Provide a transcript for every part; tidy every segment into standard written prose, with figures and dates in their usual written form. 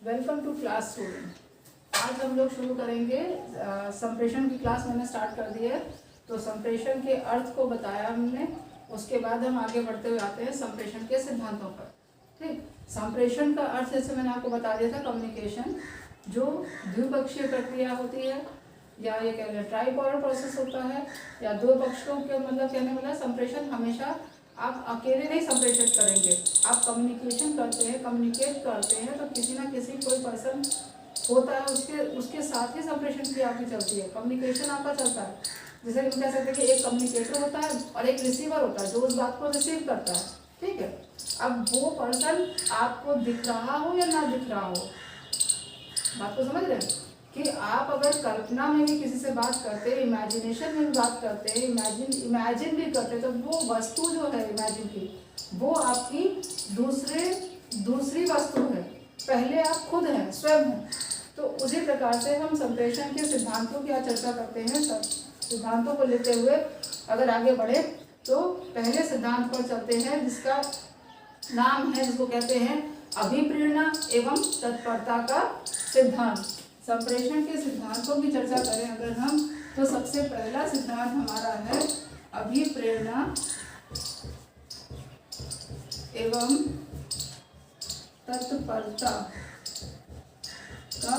Welcome to class student. आज हम लोग शुरू करेंगे संप्रेषण की क्लास मैंने स्टार्ट कर दी है। तो संप्रेषण के अर्थ को बताया हमने, उसके बाद हम आगे बढ़ते हुए आते हैं संप्रेषण के सिद्धांतों पर। ठीक, संप्रेषण का अर्थ जैसे मैंने आपको बता दिया था, कम्युनिकेशन जो द्विपक्षीय प्रक्रिया होती है, या ये कह लें ट्राइपोडल प्रोसेस होता है, या दो पक्षों के मतलब कहने वाला संप्रेषण हमेशा आप अकेले नहीं संप्रेषित करेंगे, आप कम्युनिकेशन करते हैं, कम्युनिकेट करते हैं तो किसी ना किसी कोई पर्सन होता है, उसके साथ ही संप्रेषण क्रिया आपकी चलती है, कम्युनिकेशन आपका चलता है। जैसे हम कह सकते हैं कि एक कम्युनिकेटर होता है और एक रिसीवर होता है जो उस बात को रिसीव करता है। ठीक है, अब वो पर्सन आपको दिख रहा हो या ना दिख रहा हो, बात को समझ रहे हैं कि आप अगर कल्पना में भी किसी से बात करते हैं, इमेजिनेशन में भी बात करते हैं, इमेजिन भी करते हैं, तो वो वस्तु जो है इमेजिन की वो आपकी दूसरी वस्तु है, पहले आप खुद हैं, स्वयं हैं। तो उसी प्रकार से हम संप्रेषण के सिद्धांतों की चर्चा करते हैं। सब सिद्धांतों को लेते हुए अगर आगे बढ़े तो पहले सिद्धांत पर चलते हैं जिसका नाम है, जिसको कहते हैं अभिप्रेरणा एवं तत्परता का सिद्धांत। संप्रेषण के सिद्धांतों की चर्चा करें अगर हम, तो सबसे पहला सिद्धांत हमारा है अभिप्रेरणा एवं तत्परता का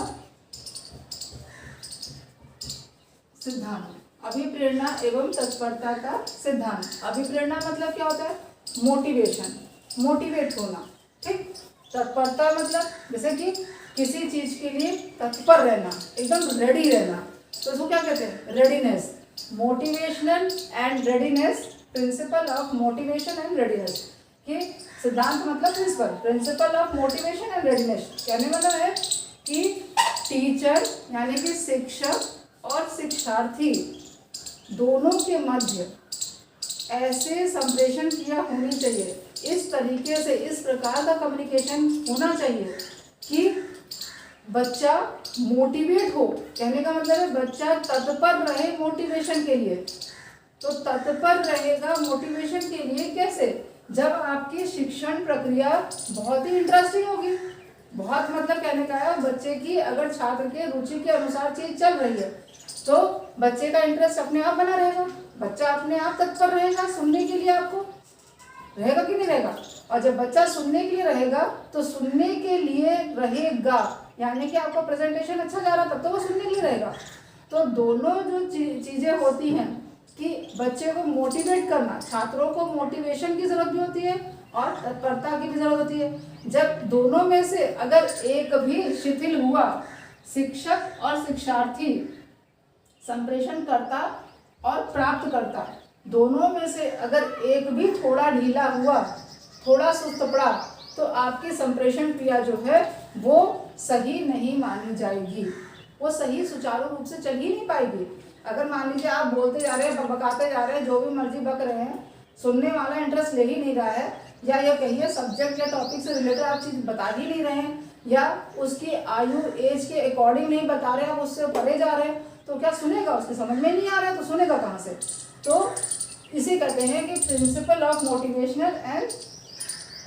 सिद्धांत। अभिप्रेरणा एवं तत्परता का सिद्धांत। अभिप्रेरणा मतलब क्या होता है? मोटिवेशन, मोटिवेट होना। ठीक, तत्परता मतलब जैसे कि किसी चीज के लिए तत्पर रहना, एकदम रेडी रहना, तो उसको क्या कहते हैं? Readiness. Motivational and readiness, principle of motivation and readiness. कि सिद्धांत मतलब principle, principle of motivation and readiness कहने मतलब है कि टीचर यानी कि शिक्षक और शिक्षार्थी दोनों के मध्य ऐसे संप्रेषण क्रिया होनी चाहिए, इस तरीके से इस प्रकार का कम्युनिकेशन होना चाहिए कि बच्चा मोटिवेट हो। कहने का मतलब है बच्चा तत्पर रहे मोटिवेशन के लिए। तो तत्पर रहेगा मोटिवेशन के लिए कैसे? जब आपकी शिक्षण प्रक्रिया बहुत ही इंटरेस्टिंग होगी, बहुत मतलब कहने का है बच्चे की अगर छात्र के रुचि के अनुसार चीज चल रही है तो बच्चे का इंटरेस्ट अपने आप बना रहेगा, बच्चा अपने आप तत्पर रहेगा सुनने के लिए। आपको रहेगा कि नहीं रहेगा? और जब बच्चा सुनने के लिए रहेगा तो सुनने के लिए रहेगा यानी कि आपका प्रेजेंटेशन अच्छा जा रहा तब तो वो सुनने के लिए रहेगा। तो दोनों जो चीजें होती हैं कि बच्चे को मोटिवेट करना, छात्रों को मोटिवेशन की जरूरत भी होती है और तत्परता की भी जरूरत होती है। जब दोनों में से अगर एक भी शिथिल हुआ, शिक्षक और शिक्षार्थी, संप्रेषण करता और प्राप्त करता, दोनों में से अगर एक भी थोड़ा ढीला हुआ, थोड़ा सुस्त पड़ा, तो आपकी संप्रेषण क्रिया जो है वो सही नहीं मानी जाएगी, वो सही सुचारू रूप से चल ही नहीं पाएगी। अगर मान लीजिए आप बोलते जा रहे हैं, बकबकाते जा रहे हैं, जो भी मर्जी बक रहे हैं, सुनने वाला इंटरेस्ट ले ही नहीं रहा है, या ये कहिए सब्जेक्ट या टॉपिक से रिलेटेड आप चीज़ बता ही नहीं रहे हैं, या उसकी आयु एज के अकॉर्डिंग नहीं बता रहे हैं, आप उससे परे जा रहे हैं, तो क्या सुनेगा? उसके समझ में नहीं आ रहा है तो सुनेगा कहाँ से? तो इसे कहते हैं कि principle of motivational and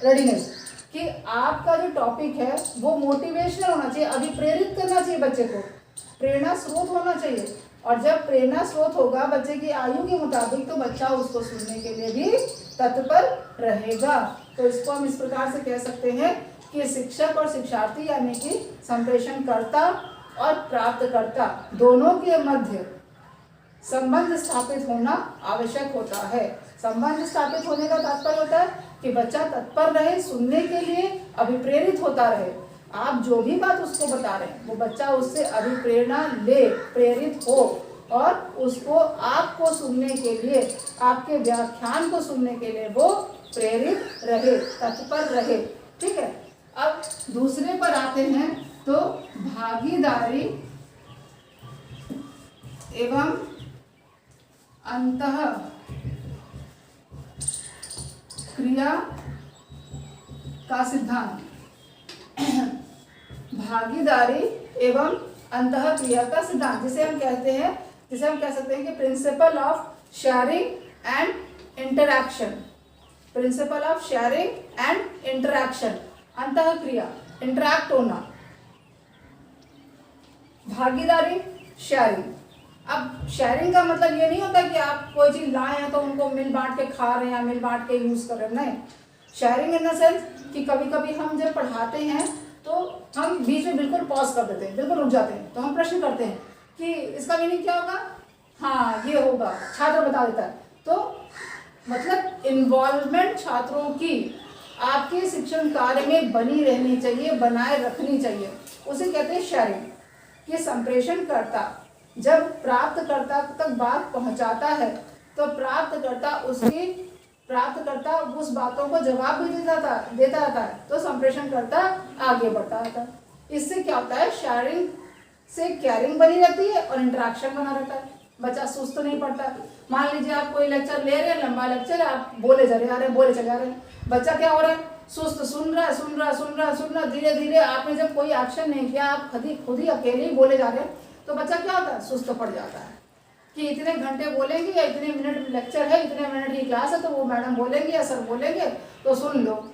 readiness, कि आपका जो टॉपिक है वो मोटिवेशनल होना चाहिए, अभिप्रेरित करना चाहिए बच्चे को, प्रेरणा स्रोत होना चाहिए। और जब प्रेरणा स्रोत होगा बच्चे की आयु के मुताबिक तो बच्चा उसको सुनने के लिए भी तत्पर रहेगा। तो इसको हम इस प्रकार से कह सकते हैं कि शिक्षक और शिक्षार्थी यानी कि संप्रेषण कर्ता और प्राप्तकर्ता दोनों के मध्य संबंध स्थापित होना आवश्यक होता है। संबंध स्थापित होने का तात्पर्य होता है कि बच्चा तत्पर रहे सुनने के लिए, अभिप्रेरित होता रहे। आप जो भी बात उसको बता रहे हैं वो बच्चा उससे अभिप्रेरणा ले, प्रेरित हो और उसको आपको सुनने के लिए, आपके व्याख्यान को सुनने के लिए वो प्रेरित रहे, तत्पर रहे। ठीक है, अब दूसरे पर आते हैं तो भागीदारी एवं अंतः क्रिया का सिद्धांत। भागीदारी एवं अंतः क्रिया का सिद्धांत जिसे हम कह सकते हैं कि principle of sharing and interaction, principle of sharing and interaction, अंतः क्रिया, इंटरैक्ट होना, भागीदारी, शेयरिंग। अब शेयरिंग का मतलब ये नहीं होता कि आप कोई चीज़ लाए हैं तो उनको मिल बांट के खा रहे हैं या मिल बांट के यूज़ कर रहे हैं, नहीं। शेयरिंग इन द सेंस कि कभी कभी हम जब पढ़ाते हैं तो हम बीच में बिल्कुल पॉज कर देते हैं, बिल्कुल रुक जाते हैं, तो हम प्रश्न करते हैं कि इसका मीनिंग क्या होगा, हाँ ये होगा, छात्र बता देता है। तो मतलब इन्वॉल्वमेंट छात्रों की आपके शिक्षण कार्य में बनी रहनी चाहिए, बनाए रखनी चाहिए, उसे कहते हैं शेयरिंग। कि संप्रेषणकर्ता जब प्राप्तकर्ता तक बात पहुंचाता है तो प्राप्तकर्ता उस बातों को जवाब भी देता रहता है, तो संप्रेषणकर्ता आगे बढ़ता रहता है। इससे क्या होता है, शेयरिंग से केयरिंग बनी रहती है और इंटरेक्शन बना रहता है, बच्चा सुस्त नहीं पड़ता। मान लीजिए आप कोई लेक्चर ले रहे हैं, लंबा लेक्चर है, आप बोले चले जा रहे हैं, बच्चा क्या हो रहा है, सुस्त, सुन रहा, धीरे धीरे आपने जब कोई एक्शन नहीं किया, आप खुद ही अकेले ही बोले जा रहे हैं, तो बच्चा क्या होता है, सुस्त पड़ जाता है कि इतने घंटे बोलेंगे या इतने मिनट लेक्चर है, इतने मिनट की क्लास है, तो वो मैडम बोलेंगे या सर बोलेंगे तो सुन लो।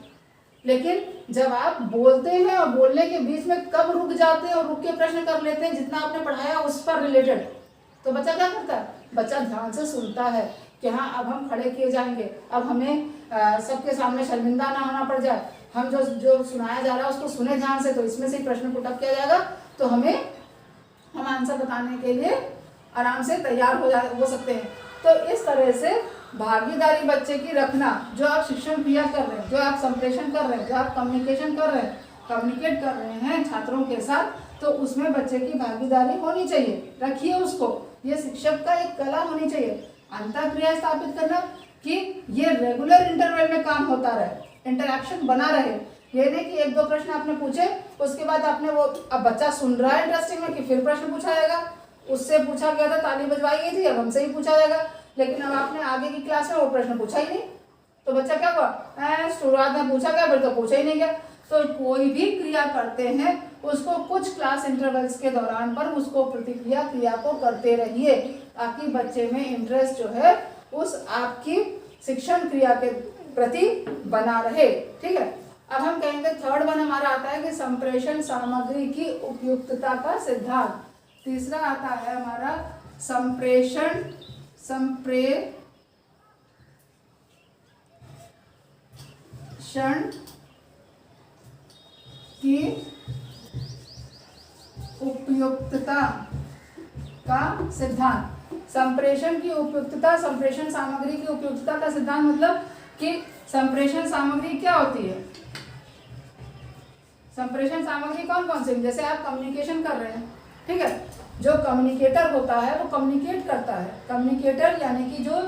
लेकिन जब आप बोलते हैं और बोलने के बीच में कब रुक जाते हैं और रुक के प्रश्न कर लेते हैं जितना आपने पढ़ाया उस पर रिलेटेड, तो बच्चा क्या करता है, बच्चा ध्यान से सुनता है कि हाँ अब हम खड़े किए जाएंगे, अब हमें सबके सामने शर्मिंदा ना होना पड़ जाए, हम जो सुनाया जा रहा है उसको सुने ध्यान से, तो इसमें से प्रश्न पुटअप किया जाएगा, तो हम आंसर बताने के लिए आराम से तैयार हो सकते हैं। तो इस तरह से भागीदारी बच्चे की रखना, जो आप शिक्षण क्रिया कर रहे हैं, जो आप संप्रेषण कर रहे हैं, जो आप कम्युनिकेट कर रहे हैं छात्रों के साथ, तो उसमें बच्चे की भागीदारी होनी चाहिए, रखिए उसको। ये शिक्षक का एक कला होनी चाहिए, अंतःक्रिया स्थापित करना कि ये रेगुलर इंटरवल में काम होता रहे, इंटरेक्शन बना रहे। ये नहीं कि एक दो प्रश्न आपने पूछे उसके बाद आपने वो, अब बच्चा सुन रहा है इंटरेस्टिंग में कि फिर प्रश्न पूछा जाएगा, उससे पूछा गया था ताली बजवाई गई थी, अब हमसे ही पूछा जाएगा, लेकिन अब आपने आगे की क्लास में वो प्रश्न पूछा ही नहीं, तो बच्चा क्या हुआ, शुरुआत में पूछा गया फिर तो पूछा ही नहीं गया। तो कोई भी क्रिया करते हैं उसको कुछ क्लास इंटरवल्स के दौरान पर उसको प्रतिक्रिया क्रिया को करते रहिए, ताकि बच्चे में इंटरेस्ट जो है उस आपकी शिक्षण क्रिया के प्रति बना रहे। ठीक है, अब हम कहेंगे थर्ड वन हमारा आता है कि संप्रेषण सामग्री की उपयुक्तता का सिद्धांत। तीसरा आता है हमारा संप्रेषण की उपयुक्तता का सिद्धांत। संप्रेषण की उपयुक्तता, संप्रेषण सामग्री की उपयुक्तता का सिद्धांत मतलब कि संप्रेषण सामग्री क्या होती है, संप्रेषण सामग्री कौन कौन सी, जैसे आप कम्युनिकेशन कर रहे हैं, ठीक है, जो कम्युनिकेटर होता है वो कम्युनिकेट करता है, कम्युनिकेटर यानी कि जो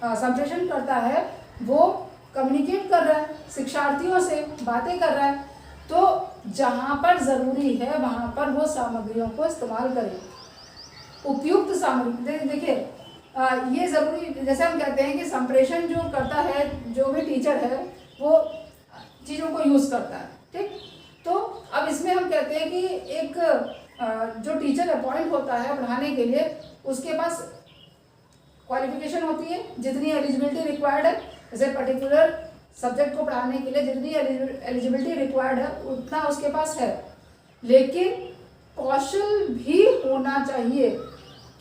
संप्रेषण करता है वो कम्युनिकेट कर रहा है, शिक्षार्थियों से बातें कर रहा है, तो जहाँ पर ज़रूरी है वहाँ पर वो सामग्रियों को इस्तेमाल करें। उपयुक्त सामग्री, देखिए ये ज़रूरी, जैसे हम कहते हैं कि संप्रेषण जो करता है, जो भी टीचर है वो चीज़ों को यूज़ करता है, ठीक। तो अब इसमें हम कहते हैं कि एक जो टीचर अपॉइंट होता है पढ़ाने के लिए, उसके पास क्वालिफिकेशन होती है, जितनी एलिजिबिलिटी रिक्वायर्ड है, जैसे पर्टिकुलर सब्जेक्ट को पढ़ाने के लिए जितनी एलिजिबिलिटी रिक्वायर्ड है उतना उसके पास है, लेकिन कौशल भी होना चाहिए।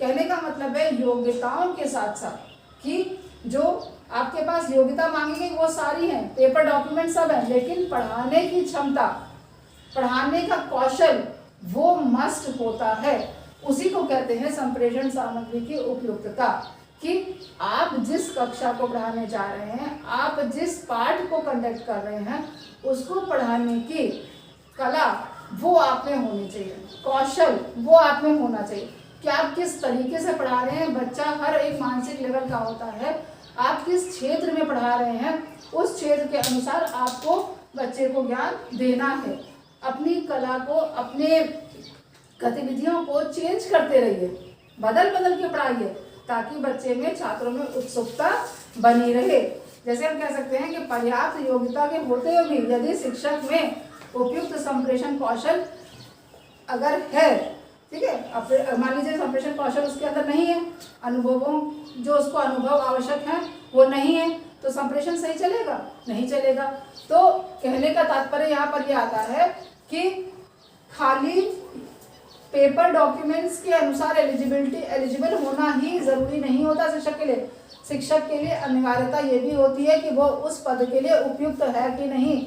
कहने का मतलब है योग्यताओं के साथ साथ कि जो आपके पास योग्यता मांगी गई वो सारी हैं, पेपर डॉक्यूमेंट सब है, लेकिन पढ़ाने की क्षमता, पढ़ाने का कौशल वो मस्ट होता है। उसी को कहते हैं संप्रेषण सामग्री की उपयुक्तता, कि आप जिस कक्षा को पढ़ाने जा रहे हैं, आप जिस पाठ को कंडक्ट कर रहे हैं, उसको पढ़ाने की कला वो आप में होनी चाहिए, कौशल वो आप में होना चाहिए कि आप किस तरीके से पढ़ा रहे हैं। बच्चा हर एक मानसिक लेवल का होता है, आप किस क्षेत्र में पढ़ा रहे हैं उस क्षेत्र के अनुसार आपको बच्चे को ज्ञान देना है। अपनी कला को, अपने गतिविधियों को चेंज करते रहिए, बदल बदल के पढ़ाइए, ताकि बच्चे में, छात्रों में उत्सुकता बनी रहे। जैसे हम कह सकते हैं कि पर्याप्त योग्यता के होते हुए भी यदि शिक्षक में उपयुक्त संप्रेषण कौशल अगर है, ठीक है, अब मान लीजिए संप्रेषण कौशल उसके अंदर नहीं है, अनुभवों जो उसको अनुभव आवश्यक है वो नहीं है, तो संप्रेषण सही चलेगा? नहीं चलेगा। तो कहने का तात्पर्य यहाँ पर यह आता है कि खाली पेपर डॉक्यूमेंट्स के अनुसार एलिजिबल होना ही जरूरी नहीं होता शिक्षक के लिए। शिक्षक के लिए अनिवार्यता ये भी होती है कि वो उस पद के लिए उपयुक्त है कि नहीं,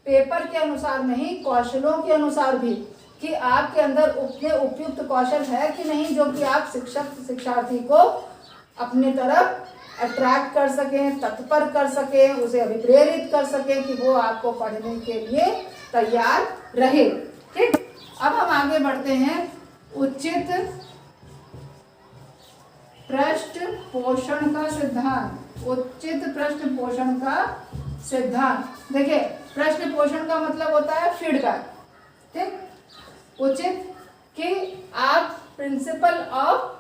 पेपर के अनुसार नहीं, कौशलों के अनुसार भी, कि आपके अंदर उतने उपयुक्त कौशल है कि नहीं जो कि आप शिक्षार्थी को अपने तरफ अट्रैक्ट कर सकें, तत्पर कर सकें, उसे अभिप्रेरित कर सकें कि वो आपको पढ़ने के लिए तैयार रहे। ठीक, अब हम आगे बढ़ते हैं। उचित पृष्ठ पोषण का सिद्धांत। उचित पृष्ठ पोषण का सिद्धांत, देखिए पृष्ठ पोषण का मतलब होता है फीडबैक। ठीक, उचित कि आप प्रिंसिपल ऑफ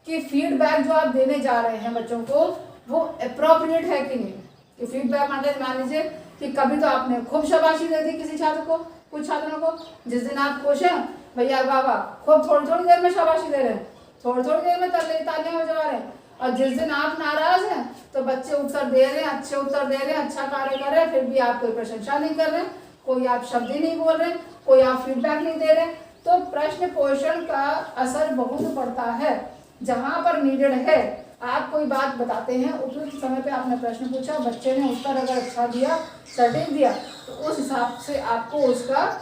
कि फीडबैक जो आप देने जा रहे हैं बच्चों को वो अप्रोप्रिएट है कि नहीं। कि फीडबैक मतलब मान लीजिए कि कभी तो आपने खूब शाबाशी दे दी किसी छात्र को, कुछ छात्रों को, जिस दिन आप खुश हैं भैया वाह वाह, खूब थोड़ी थोड़ी देर में शाबाशी दे रहे हैं, थोड़ी थोड़ी देर में तालियां बजा रहे हैं, और जिस दिन आप नाराज हैं तो बच्चे उत्तर दे रहे हैं, अच्छे उत्तर दे रहे हैं, अच्छा कार्य कर रहे हैं, फिर भी आप कोई प्रशंसा नहीं कर रहे, कोई आप शब्द ही नहीं बोल रहे, कोई आप फीडबैक नहीं दे रहे। तो प्रश्न पोषण का असर बहुत पड़ता है। जहाँ पर नीडेड है आप कोई बात बताते हैं, उपयुक्त समय पे आपने प्रश्न पूछा, बच्चे ने उत्तर अगर अच्छा दिया, सटीक दिया, तो उस हिसाब से आपको उसका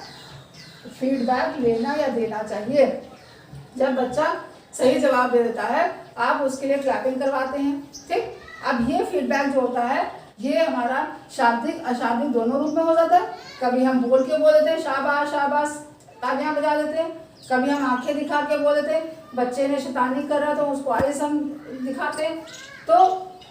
फीडबैक लेना या देना चाहिए। जब बच्चा सही जवाब दे देता है आप उसके लिए क्लैपिंग करवाते हैं। ठीक, अब ये फीडबैक जो होता है ये हमारा शाब्दिक अशाब्दिक दोनों रूप में हो जाता है। कभी हम बोल के बोल देते हैं शाबाश शाबाश, तालियां बजा देते हैं, कभी हम आंखें दिखा के बोल देते हैं, बच्चे ने शैतानी कर रहा तो उसको आइस हम दिखाते हैं। तो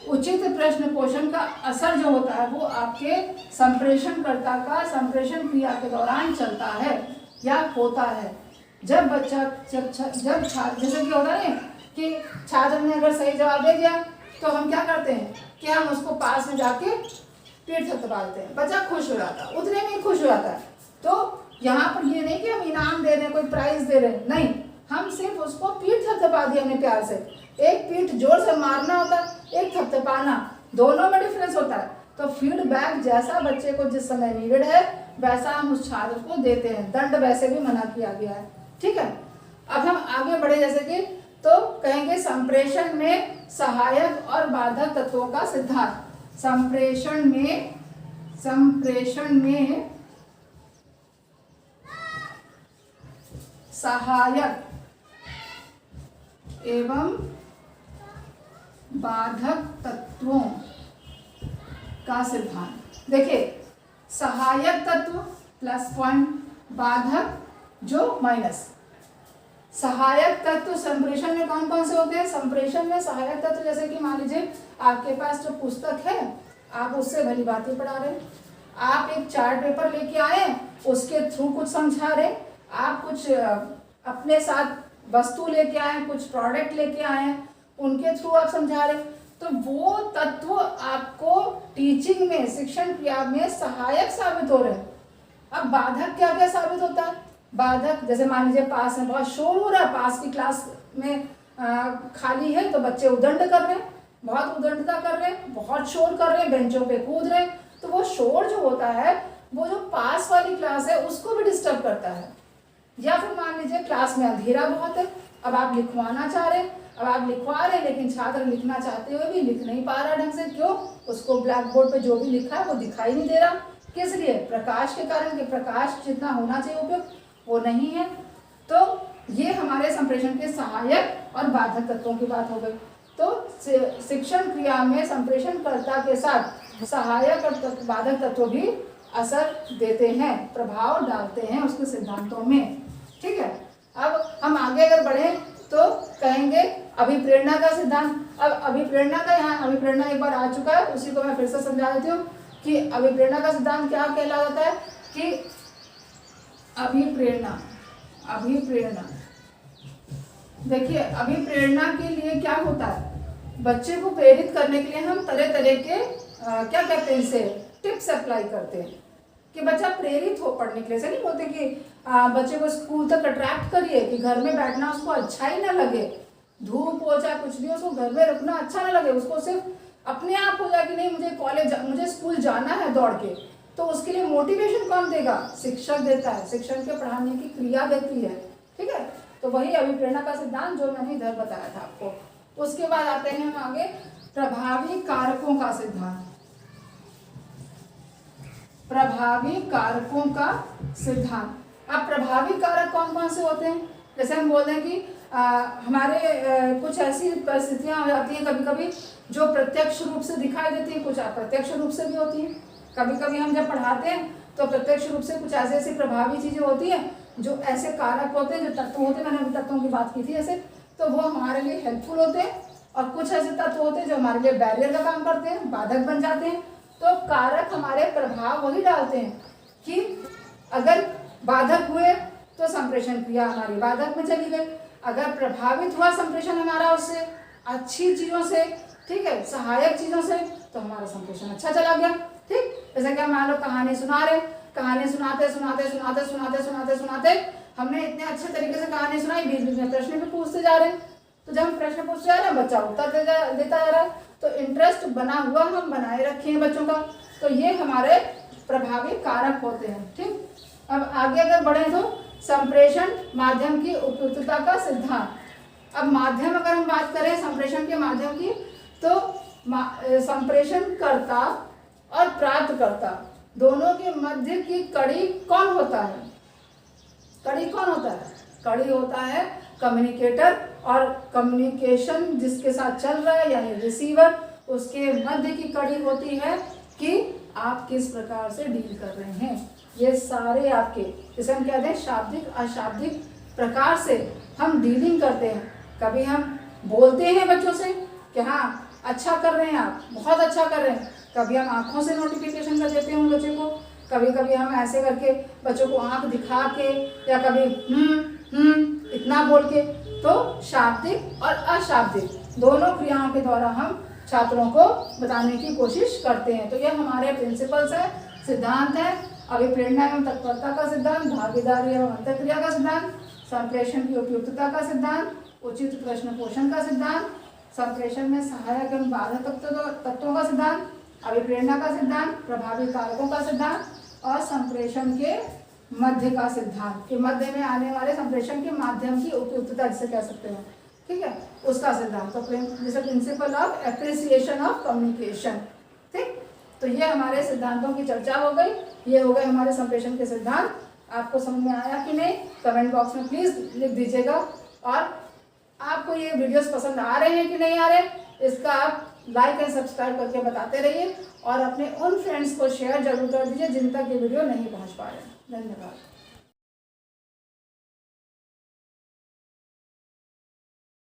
उचित प्रश्न पोषण का असर जो होता है वो आपके संप्रेषणकर्ता का संप्रेषण क्रिया के दौरान चलता है या होता है। जब बच्चा जब छात्र जैसे कि होता है कि छात्र ने अगर सही जवाब दे दिया तो हम क्या करते हैं कि हम उसको पास में जाके पीठ थपथपा देते हैं, बच्चा खुश हो जाता है, उतने में ही खुश हो जाता है। तो यहाँ पर ये नहीं कि हम इनाम दे रहे हैं, कोई प्राइज दे रहे हैं, नहीं, हम सिर्फ उसको पीठ थपथपा दिया हमने प्यार से। एक पीठ जोर से मारना होता है, एक थपथपाना, दोनों में डिफरेंस होता है। तो फीडबैक जैसा बच्चे को जिस समय नीडेड है वैसा हम उस छात्र को देते हैं, दंड वैसे भी मना किया गया है। ठीक है, अब हम आगे बढ़े जैसे कि तो कहेंगे संप्रेषण में सहायक और बाधक तत्वों का सिद्धांत। संप्रेषण में सहायक एवं बाधक तत्वों का सिद्धांत। देखिए सहायक तत्व प्लस पॉइंट, बाधक जो माइनस। सहायक तत्व संप्रेषण में कौन कौन से होते हैं? संप्रेषण में सहायक तत्व जैसे कि मान लीजिए आपके पास जो पुस्तक है आप उससे भली बातें पढ़ा रहे हैं, आप एक चार्ट पेपर लेके आए उसके थ्रू कुछ समझा रहे, आप कुछ अपने साथ वस्तु लेके आए, कुछ प्रोडक्ट लेके आए, उनके थ्रू आप समझा रहे, तो वो तत्व आपको टीचिंग में, शिक्षण क्रिया में सहायक साबित हो रहे हैं। अब बाधक क्या क्या साबित होता है? बाधक जैसे मान लीजिए पास में बहुत शोर हो रहा है, पास की क्लास में खाली है तो बच्चे उदंड कर रहे हैं, बहुत उदंडता कर रहे हैं, बहुत शोर कर रहे हैं, बेंचों पे कूद रहे हैं, तो वो शोर जो होता है वो जो पास वाली क्लास है उसको भी डिस्टर्ब करता है। या फिर मान लीजिए क्लास में अंधेरा बहुत है, अब आप लिखवाना चाह रहे हैं, अब आप लिखवा रहे हैं लेकिन छात्र लिखना चाहते हुए भी लिख नहीं पा रहा ढंग से। क्यों? उसको ब्लैक बोर्ड पे जो भी लिखा है वो दिखाई नहीं दे रहा। किस लिए? प्रकाश के कारण, कि प्रकाश जितना होना चाहिए उपयुक्त वो नहीं है। तो ये हमारे संप्रेषण के सहायक और बाधक तत्वों की बात हो गई। तो शिक्षण क्रिया में संप्रेषणकर्ता के साथ सहायक और बाधक तत्व भी असर देते हैं, प्रभाव डालते हैं उसके सिद्धांतों में। ठीक है, अब हम आगे अगर बढ़े तो कहेंगे अभिप्रेरणा का सिद्धांत। अब अभिप्रेरणा का यहाँ अभिप्रेरणा एक बार आ चुका है, उसी को मैं फिर से समझा देती हूँ कि अभिप्रेरणा का सिद्धांत क्या कहलाता है कि अभिप्रेरणा देखिए अभिप्रेरणा के लिए क्या होता है, बच्चे को प्रेरित करने के लिए हम तरह तरह के क्या कहते हैं इसे टिप्स अप्लाई करते हैं कि बच्चा प्रेरित हो पढ़ने के लिए। ऐसे नहीं बोलते कि बच्चे को स्कूल तक अट्रैक्ट करिए कि घर में बैठना उसको अच्छा ही ना लगे, धूप हो चाहे कुछ भी, उसको घर में रुकना अच्छा ना लगे, उसको सिर्फ अपने आप हो जाए कि नहीं मुझे स्कूल जाना है दौड़ के। तो उसके लिए मोटिवेशन कौन देगा? शिक्षक देता है, शिक्षक के पढ़ाने की क्रिया देती है। ठीक है, तो वही अभिप्रेरणा का सिद्धांत जो मैंने इधर बताया था आपको। उसके बाद आते हैं हम आगे प्रभावी कारकों का सिद्धांत। प्रभावी कारकों का सिद्धांत। अब प्रभावी कारक कौन कौन से होते हैं? जैसे हम बोलते हैं कि हमारे कुछ ऐसी परिस्थितियां हो जाती हैं कभी कभी जो प्रत्यक्ष रूप से दिखाई देती हैं, कुछ अप्रत्यक्ष रूप से भी होती हैं। कभी कभी हम जब पढ़ाते हैं तो प्रत्यक्ष रूप से कुछ ऐसे ऐसी प्रभावी चीज़ें होती हैं जो ऐसे कारक होते हैं, जो तत्व होते हैं, मैंने अभी तत्वों की बात की थी ऐसे, तो वो हमारे लिए हेल्पफुल होते हैं। और कुछ ऐसे तत्व होते हैं जो हमारे लिए बैरियर का काम करते हैं, बाधक बन जाते हैं। तो कारक हमारे प्रभाव वही डालते हैं कि अगर बाधक हुए तो संप्रेषण क्रिया हमारी बाधक में चली गई, अगर प्रभावित हुआ संप्रेषण हमारा उससे अच्छी चीज़ों से, ठीक है, सहायक चीज़ों से, तो हमारा संप्रेषण अच्छा चला गया। ठीक, जैसे कि हम मान लो कहानी सुना रहे, कहानी सुनाते सुनाते सुनाते सुनाते सुनाते सुनाते हमने इतने अच्छे तरीके से कहानी सुनाई, बीच बीच में प्रश्न भी पूछते जा रहे हैं। तो जब हम प्रश्न पूछते जा रहे हैं बच्चा उत्तर देता जा रहा है, तो इंटरेस्ट बना हुआ हम बनाए रखे हैं बच्चों का। तो ये हमारे प्रभावी कारक होते हैं। ठीक, अब आगे अगर बढ़े तो संप्रेषण माध्यम की उपयुक्तता का सिद्धांत। अब माध्यम अगर हम बात करें संप्रेषण के माध्यम की, तो संप्रेषण करता और प्राप्तकर्ता दोनों के मध्य की कड़ी कौन होता है? कड़ी कौन होता है? कड़ी होता है कम्युनिकेटर, और कम्युनिकेशन जिसके साथ चल रहा है यानी रिसीवर, उसके मध्य की कड़ी होती है कि आप किस प्रकार से डील कर रहे हैं। ये सारे आपके, जैसे हम कहते हैं शाब्दिक अशाब्दिक प्रकार से हम डीलिंग करते हैं। कभी हम बोलते हैं बच्चों से कि हाँ अच्छा कर रहे हैं आप, बहुत अच्छा कर रहे हैं। कभी हम आँखों से नोटिफिकेशन कर देते हैं उन बच्चों को, कभी कभी हम ऐसे करके बच्चों को आँख दिखा के, या कभी इतना बोल के। तो शाब्दिक और अशाब्दिक दोनों क्रियाओं के द्वारा हम छात्रों को बताने की कोशिश करते हैं। तो ये हमारे प्रिंसिपल्स है, सिद्धांत है। अभिप्रेरणा एवं तत्परता का सिद्धांत, भागीदारी एवं अंतःक्रिया का सिद्धांत, संप्रेषण की उपयुक्तता का सिद्धांत, उचित प्रश्न पोषण का सिद्धांत, संप्रेषण में सहायक एवं बाधक तत्वों का सिद्धांत, अभिप्रेरणा का सिद्धांत, प्रभावी कारकों का सिद्धांत, और संप्रेषण के मध्य का सिद्धांत, कि मध्य में आने वाले संप्रेषण के माध्यम की उपयुक्तता जिसे कह सकते हैं, ठीक है, उसका सिद्धांत। तो जैसे principle of appreciation of communication. ठीक, तो ये हमारे सिद्धांतों की चर्चा हो गई। ये हो गए हमारे संप्रेषण के सिद्धांत। आपको समझ में आया कि नहीं? कमेंट बॉक्स में प्लीज लिख दीजिएगा। और आपको ये वीडियोस पसंद आ रहे हैं कि नहीं आ रहे, इसका आप लाइक एंड सब्सक्राइब करके बताते रहिए, और अपने उन फ्रेंड्स को शेयर जरूर कर दीजिए जिन तक ये वीडियो नहीं पहुंच पा रहे। धन्यवाद।